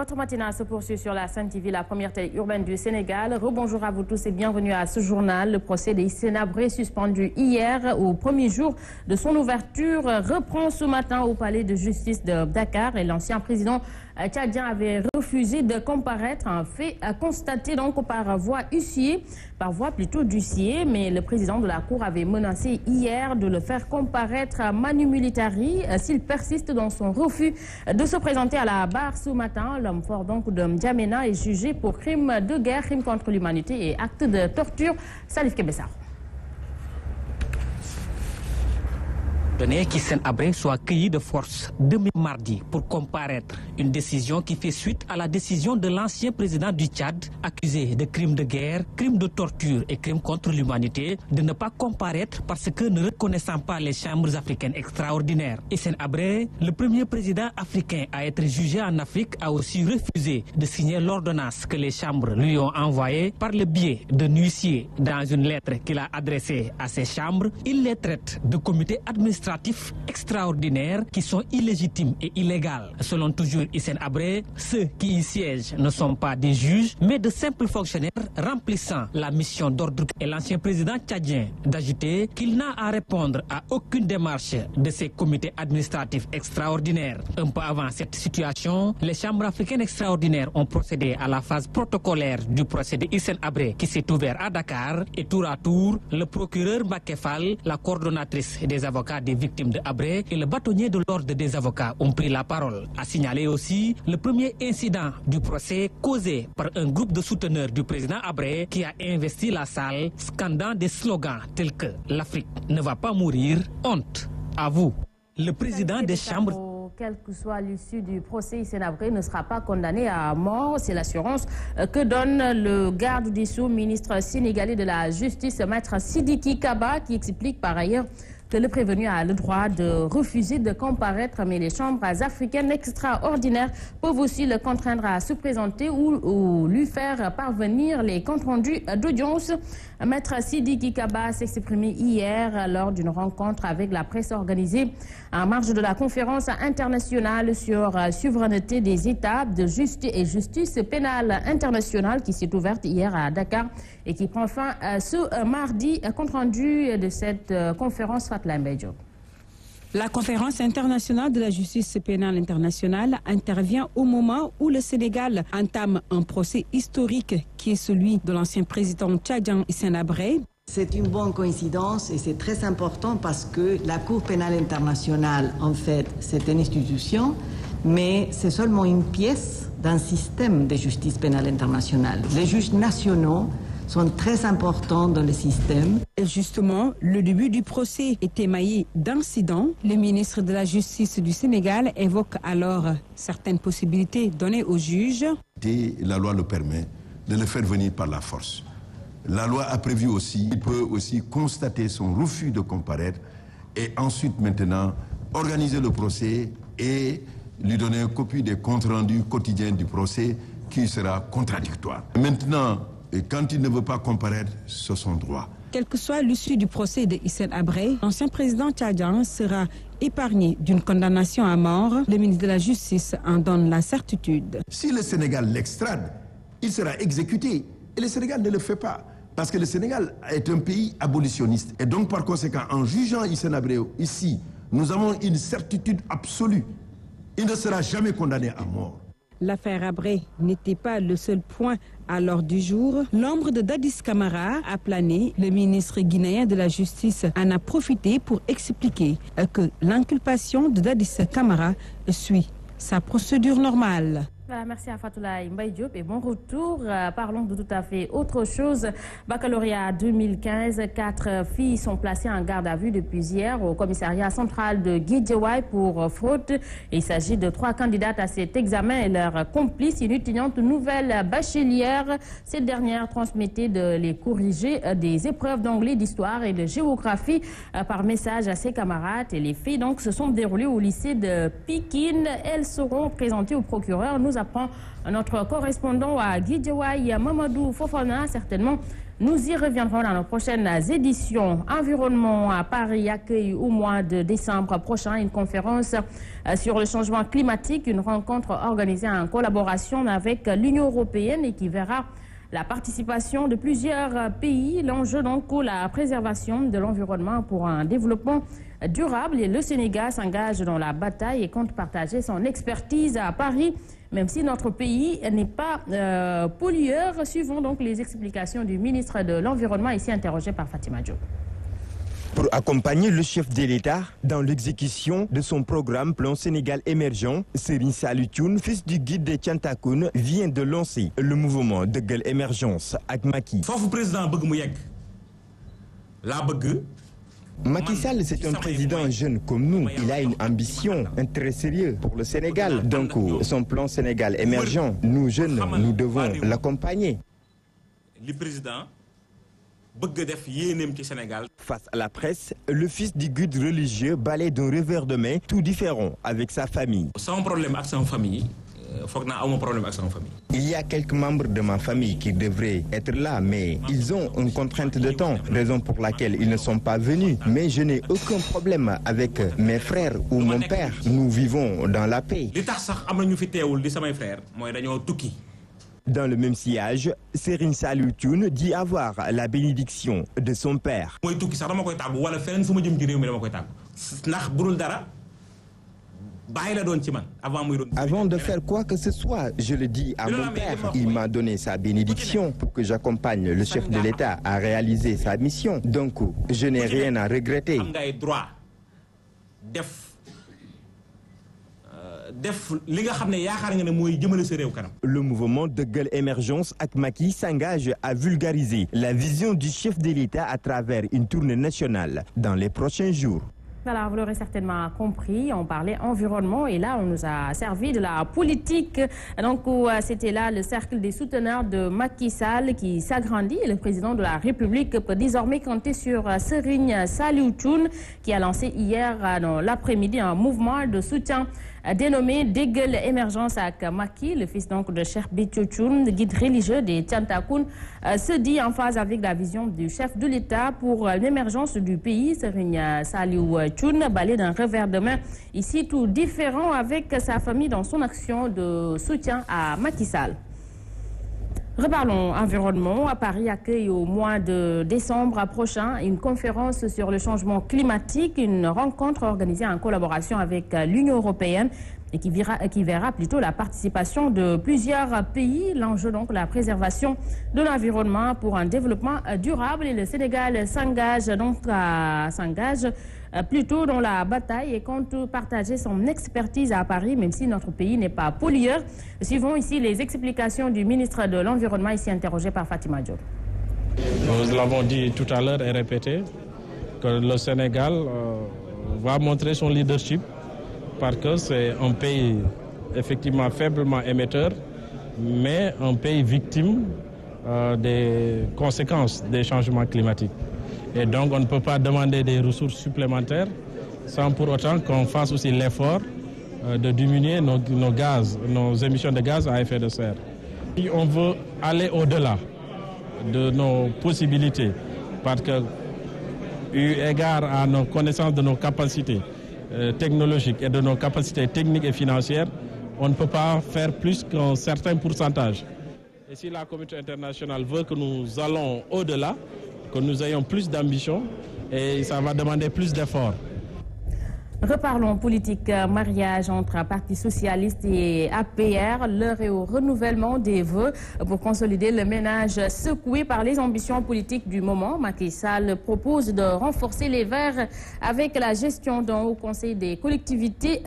Votre matinale se poursuit sur la Sen TV, la première télé urbaine du Sénégal. Rebonjour à vous tous et bienvenue à ce journal. Le procès d'Hissène Habré, suspendu hier au premier jour de son ouverture, reprend ce matin au palais de justice de Dakar. Et l'ancien président tchadien avait refusé de comparaître, un fait constaté donc par voie d'huissier, mais le président de la Cour avait menacé hier de le faire comparaître à Manu Militari s'il persiste dans son refus de se présenter à la barre ce matin. L'homme fort donc de N'Djamena est jugé pour crime de guerre, crime contre l'humanité et acte de torture. Salif Kebessa. Qu'Hissène Habré soit accueilli de force demain mardi pour comparaître. Une décision qui fait suite à la décision de l'ancien président du Tchad, accusé de crimes de guerre, crimes de torture et crimes contre l'humanité, de ne pas comparaître parce que ne reconnaissant pas les chambres africaines extraordinaires. Hissène Habré, le premier président africain à être jugé en Afrique, a aussi refusé de signer l'ordonnance que les chambres lui ont envoyée par le biais d'un huissier. Dans une lettre qu'il a adressée à ces chambres, il les traite de comités administratifs extraordinaires qui sont illégitimes et illégales. Selon toujours Hissène Habré, ceux qui y siègent ne sont pas des juges, mais de simples fonctionnaires remplissant la mission d'ordre. Et l'ancien président tchadien d'ajouter qu'il n'a à répondre à aucune démarche de ces comités administratifs extraordinaires. Un peu avant cette situation, les chambres africaines extraordinaires ont procédé à la phase protocolaire du procès de Hissène Habré qui s'est ouvert à Dakar, et tour à tour, le procureur Mbacké Fall, la coordonnatrice des avocats des victimes de Habré et le bâtonnier de l'ordre des avocats ont pris la parole. A signalé aussi le premier incident du procès causé par un groupe de souteneurs du président Habré qui a investi la salle scandant des slogans tels que « L'Afrique ne va pas mourir, honte à vous ». Le président des chambres... Quelle que soit l'issue du procès, Hissène Habré ne sera pas condamné à mort. C'est l'assurance que donne le garde des Sceaux, ministre sénégalais de la Justice, maître Sidiki Kaba, qui explique par ailleurs que le prévenu a le droit de refuser de comparaître, mais les chambres africaines extraordinaires peuvent aussi le contraindre à se présenter ou lui faire parvenir les comptes rendus d'audience. Maître Sidiki Kaba s'exprimait hier lors d'une rencontre avec la presse organisée en marge de la conférence internationale sur souveraineté des États de justice pénale internationale qui s'est ouverte hier à Dakar et qui prend fin ce mardi. Compte rendu de cette conférence, Fatla Mbedjo. La conférence internationale de la justice pénale internationale intervient au moment où le Sénégal entame un procès historique qui est celui de l'ancien président tchadien Hissène Habré. C'est une bonne coïncidence et c'est très important parce que la Cour pénale internationale, en fait, c'est une institution, mais c'est seulement une pièce d'un système de justice pénale internationale. Les juges nationaux sont très importants dans le système. Et justement, le début du procès est émaillé d'incidents. Le ministre de la Justice du Sénégal évoque alors certaines possibilités données aux juges. Et la loi le permet de le faire venir par la force. La loi a prévu aussi, il peut aussi constater son refus de comparaître et ensuite maintenant organiser le procès et lui donner une copie des comptes rendus quotidiens du procès qui sera contradictoire. Maintenant, quand il ne veut pas comparaître, c'est son droit. Quelle que soit l'issue du procès de Hissène Habré, l'ancien président tchadien sera épargné d'une condamnation à mort. Le ministre de la Justice en donne la certitude. Si le Sénégal l'extrade, il sera exécuté. Et le Sénégal ne le fait pas. Parce que le Sénégal est un pays abolitionniste. Et donc, par conséquent, en jugeant Hissène Habré ici, nous avons une certitude absolue. Il ne sera jamais condamné à mort. L'affaire Habré n'était pas le seul point à l'ordre du jour. L'ombre de Dadis Camara a plané. Le ministre guinéen de la Justice en a profité pour expliquer que l'inculpation de Dadis Camara suit sa procédure normale. Merci à Fatoulaye Mbaye Diop et bon retour. Parlons de tout à fait autre chose. Baccalauréat 2015, 4 filles sont placées en garde à vue depuis hier au commissariat central de Guédiawaye pour fraude. Il s'agit de 3 candidates à cet examen et leur complice, une étudiante nouvelle bachelière. Cette dernière transmettait de les corriger des épreuves d'anglais, d'histoire et de géographie par message à ses camarades. Et les faits donc se sont déroulés au lycée de Pikine. Elles seront présentées au procureur. Nous apprend notre correspondant à Guédiawaye, Mamadou Fofana. Certainement, Nous y reviendrons dans nos prochaines éditions. Environnement à Paris accueille au mois de décembre prochain une conférence sur le changement climatique, une rencontre organisée en collaboration avec l'Union européenne et qui verra la participation de plusieurs pays. L'enjeu donc la préservation de l'environnement pour un développement durable. Et le Sénégal s'engage dans la bataille et compte partager son expertise à Paris, même si notre pays n'est pas pollueur. Suivons donc les explications du ministre de l'Environnement, ici interrogé par Fatima Diop. Pour accompagner le chef de l'État dans l'exécution de son programme Plan Sénégal émergent, Serigne Saliou Thioune, fils du guide de Thiantakoun, vient de lancer le mouvement Dëggal Émergence ak Macky. Foofu président bëgg mu yegg laa bëgg. Macky Sall, c'est un président jeune comme nous. Il a une ambition, un très sérieux pour le Sénégal. Donc, son plan Sénégal émergent, nous jeunes, nous devons l'accompagner. Le président bëgg def yéeneem ci Sénégal. Face à la presse, le fils du guide religieux balaie d'un revers de main tout différent avec sa famille. Sans problème avec sa famille. Problème avec sa famille. Il y a quelques membres de ma famille qui devraient être là, mais ils ont une contrainte de temps, raison pour laquelle ils ne sont pas venus. Mais je n'ai aucun problème avec mes frères ou mon père. Nous vivons dans la paix. Dans le même sillage, Serigne Saliou Thioune dit avoir la bénédiction de son père. Avant de faire quoi que ce soit, je le dis à mon père. Il m'a donné sa bénédiction pour que j'accompagne le chef de l'État à réaliser sa mission. Donc, je n'ai rien à regretter. Le mouvement Dëggal Émergence ak Macky s'engage à vulgariser la vision du chef de l'État à travers une tournée nationale dans les prochains jours. Voilà, vous l'aurez certainement compris, on parlait environnement et là on nous a servi de la politique. Donc c'était là le cercle des souteneurs de Macky Sall qui s'agrandit. Le président de la République peut désormais compter sur Serigne Saliou Thioune qui a lancé hier dans l'après-midi un mouvement de soutien dénommé Dëggal Émergence ak Macky. Le fils donc de Cheikh Béthio Thioune, guide religieux des Thiantakoun, se dit en phase avec la vision du chef de l'État pour l'émergence du pays. Serigne Saliou Thioune balaie d'un revers de main ici tout différent avec sa famille dans son action de soutien à Macky Sall. Reparlons environnement. À Paris accueille au mois de décembre prochain une conférence sur le changement climatique, une rencontre organisée en collaboration avec l'Union européenne et qui verra plutôt la participation de plusieurs pays. L'enjeu donc la préservation de l'environnement pour un développement durable et le Sénégal s'engage plutôt dans la bataille et compte partager son expertise à Paris, même si notre pays n'est pas pollueur. Suivons ici les explications du ministre de l'Environnement, ici interrogé par Fatima Diop. Nous l'avons dit tout à l'heure et répété que le Sénégal va montrer son leadership parce que c'est un pays effectivement faiblement émetteur, mais un pays victime des conséquences des changements climatiques. Et donc on ne peut pas demander des ressources supplémentaires sans pour autant qu'on fasse aussi l'effort de diminuer nos émissions de gaz à effet de serre. Si on veut aller au-delà de nos possibilités, parce que eu égard à nos connaissances de nos capacités technologiques et de nos capacités techniques et financières, on ne peut pas faire plus qu'un certain pourcentage. Et si la communauté internationale veut que nous allons au-delà, que nous ayons plus d'ambition, et ça va demander plus d'efforts. Reparlons politique, mariage entre Parti socialiste et APR. L'heure est au renouvellement des vœux pour consolider le ménage secoué par les ambitions politiques du moment. Macky Sall propose de renforcer les Verts avec la gestion d'un haut conseil des collectivités,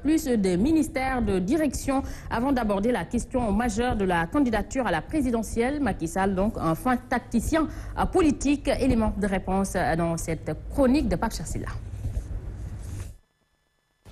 plus de ministères de direction, avant d'aborder la question majeure de la candidature à la présidentielle. Macky Sall, donc, un fin tacticien politique. Élément de réponse dans cette chronique de Pape Chassila.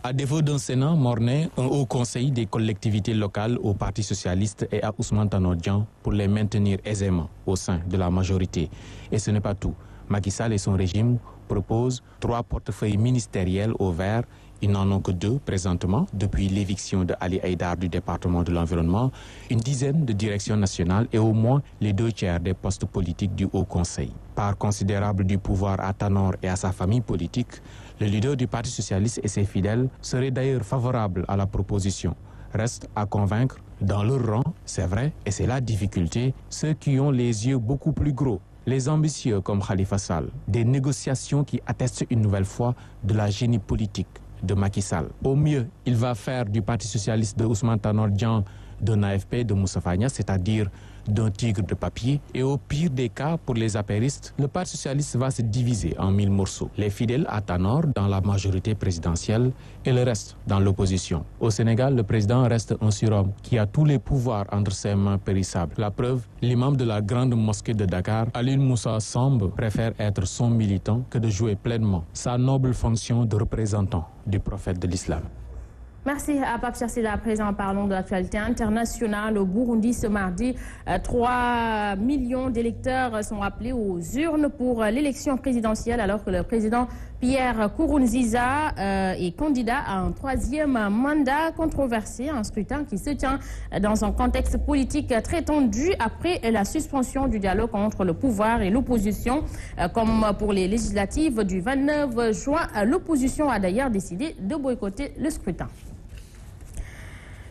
À défaut d'un Sénat morné, un haut conseil des collectivités locales au Parti socialiste et à Ousmane Tanor Dieng pour les maintenir aisément au sein de la majorité. Et ce n'est pas tout. Macky Sall et son régime proposent 3 portefeuilles ministériels aux Verts Ils n'en ont que 2 présentement, depuis l'éviction de Ali Haïdar du département de l'environnement, une dizaine de directions nationales et au moins les 2/3 des postes politiques du Haut Conseil. Part considérable du pouvoir à Tanor et à sa famille politique, le leader du Parti socialiste et ses fidèles seraient d'ailleurs favorables à la proposition. Reste à convaincre, dans leur rang, c'est vrai, et c'est la difficulté, ceux qui ont les yeux beaucoup plus gros, les ambitieux comme Khalifa Sall. Des négociations qui attestent une nouvelle fois de la génie politique de Macky Sall. Au mieux, il va faire du Parti socialiste de Ousmane Tanor Dieng d'un AFP de Moustapha Niasse, c'est-à-dire d'un tigre de papier. Et au pire des cas, pour les apéristes, le Parti socialiste va se diviser en 1000 morceaux. Les fidèles à Tanor dans la majorité présidentielle et le reste dans l'opposition. Au Sénégal, le président reste un surhomme qui a tous les pouvoirs entre ses mains périssables. La preuve, l'imam de la grande mosquée de Dakar, Alioune Moussa Samb, préfère être son militant que de jouer pleinement sa noble fonction de représentant du prophète de l'islam. Merci à Pape Chersila. À présent, parlons de l'actualité internationale. Au Burundi, ce mardi, 3 millions d'électeurs sont appelés aux urnes pour l'élection présidentielle, alors que le président Pierre Nkurunziza est candidat à un 3e mandat controversé, un scrutin qui se tient dans un contexte politique très tendu après la suspension du dialogue entre le pouvoir et l'opposition. Comme pour les législatives du 29 juin, l'opposition a d'ailleurs décidé de boycotter le scrutin.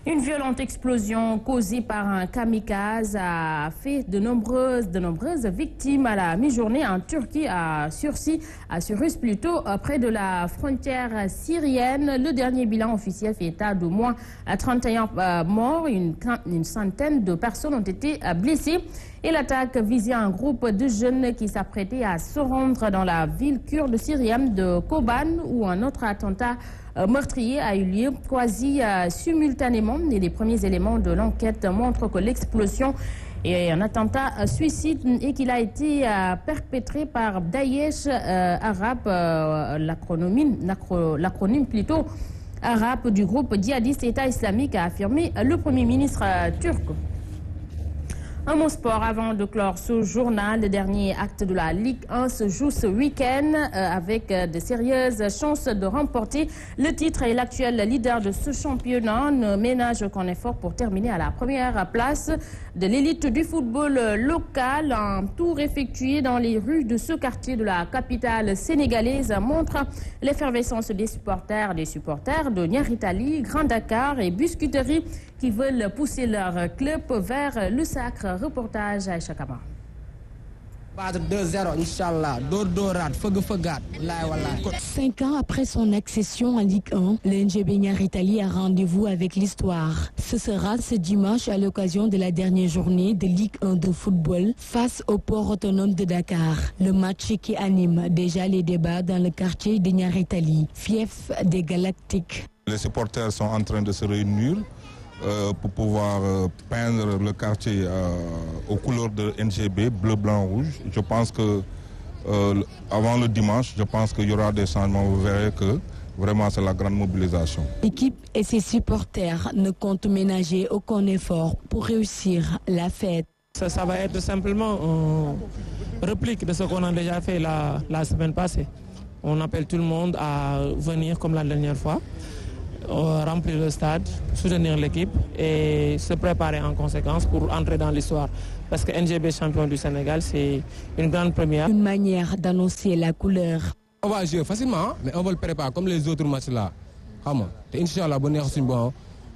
Une violente explosion causée par un kamikaze a fait de nombreuses victimes à la mi-journée en Turquie, à Surus plutôt, près de la frontière syrienne. Le dernier bilan officiel fait état d'au moins 31 morts, une centaine de personnes ont été blessées. Et l'attaque visait un groupe de jeunes qui s'apprêtaient à se rendre dans la ville kurde syrienne de Koban, où un autre attentat meurtrier a eu lieu quasi simultanément. Et les premiers éléments de l'enquête montrent que l'explosion est un attentat suicide et qu'il a été perpétré par Daesh arabe, l'acronyme plutôt arabe du groupe djihadiste État islamique, a affirmé le Premier ministre turc. Un mot sport avant de clore ce journal. Le dernier acte de la Ligue 1 se joue ce week-end avec de sérieuses chances de remporter le titre. Et l'actuel leader de ce championnat ne ménage aucun effort pour terminer à la première place de l'élite du football local. Un tour effectué dans les rues de ce quartier de la capitale sénégalaise montre l'effervescence des supporters de Niaritali, Grand Dakar et Biscuiterie qui veulent pousser leur club vers le sacre. Reportage à Aïcha Kamara. 2-0, Inch'Allah. 5 ans après son accession en Ligue 1, le NGB Niaritali a rendez-vous avec l'histoire. Ce sera ce dimanche à l'occasion de la dernière journée de Ligue 1 de football face au port autonome de Dakar. Le match qui anime déjà les débats dans le quartier de Niaritali, fief des Galactiques. Les supporters sont en train de se réunir pour pouvoir peindre le quartier aux couleurs de NGB, bleu, blanc, rouge. Je pense que avant le dimanche, je pense qu'il y aura des changements. Vous verrez que vraiment c'est la grande mobilisation. L'équipe et ses supporters ne comptent ménager aucun effort pour réussir la fête. Ça va être simplement une réplique de ce qu'on a déjà fait la semaine passée. On appelle tout le monde à venir comme la dernière fois, remplir le stade, soutenir l'équipe et se préparer en conséquence pour entrer dans l'histoire. Parce que NGB champion du Sénégal, c'est une grande première. Une manière d'annoncer la couleur. On va jouer facilement, mais on va le préparer comme les autres matchs là. Inch'Allah,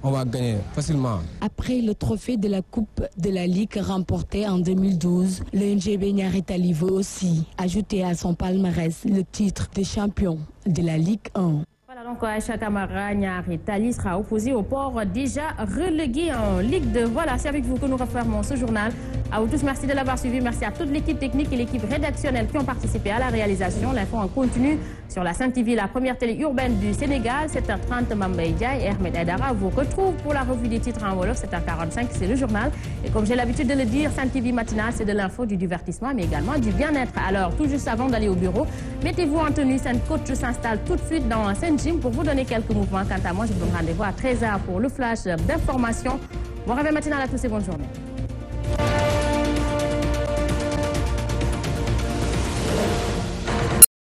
on va gagner facilement. Après le trophée de la Coupe de la Ligue remporté en 2012, le NGB Niaritali veut aussi ajouter à son palmarès le titre de champion de la Ligue 1. Donc, Aïcha Kamara, Niaritali sera opposé au port déjà relégué en Ligue 2. Voilà, c'est avec vous que nous refermons ce journal. À vous tous, merci de l'avoir suivi. Merci à toute l'équipe technique et l'équipe rédactionnelle qui ont participé à la réalisation. L'info en continu sur la Sen TV, la première télé urbaine du Sénégal. 7h30, Mambay Diaye et Ahmed Aïdara vous retrouvent pour la revue des titres en Wolof. 7h45, c'est le journal. Et comme j'ai l'habitude de le dire, Sen TV matinale, c'est de l'info, du divertissement, mais également du bien-être. Alors, tout juste avant d'aller au bureau, mettez-vous en tenue. Sen Coach s'installe tout de suite dans Sen Gym pour vous donner quelques mouvements. Quant à moi, je vous donne rendez-vous à 13h pour le flash d'information. Bon réveil matinal à tous et bonne journée.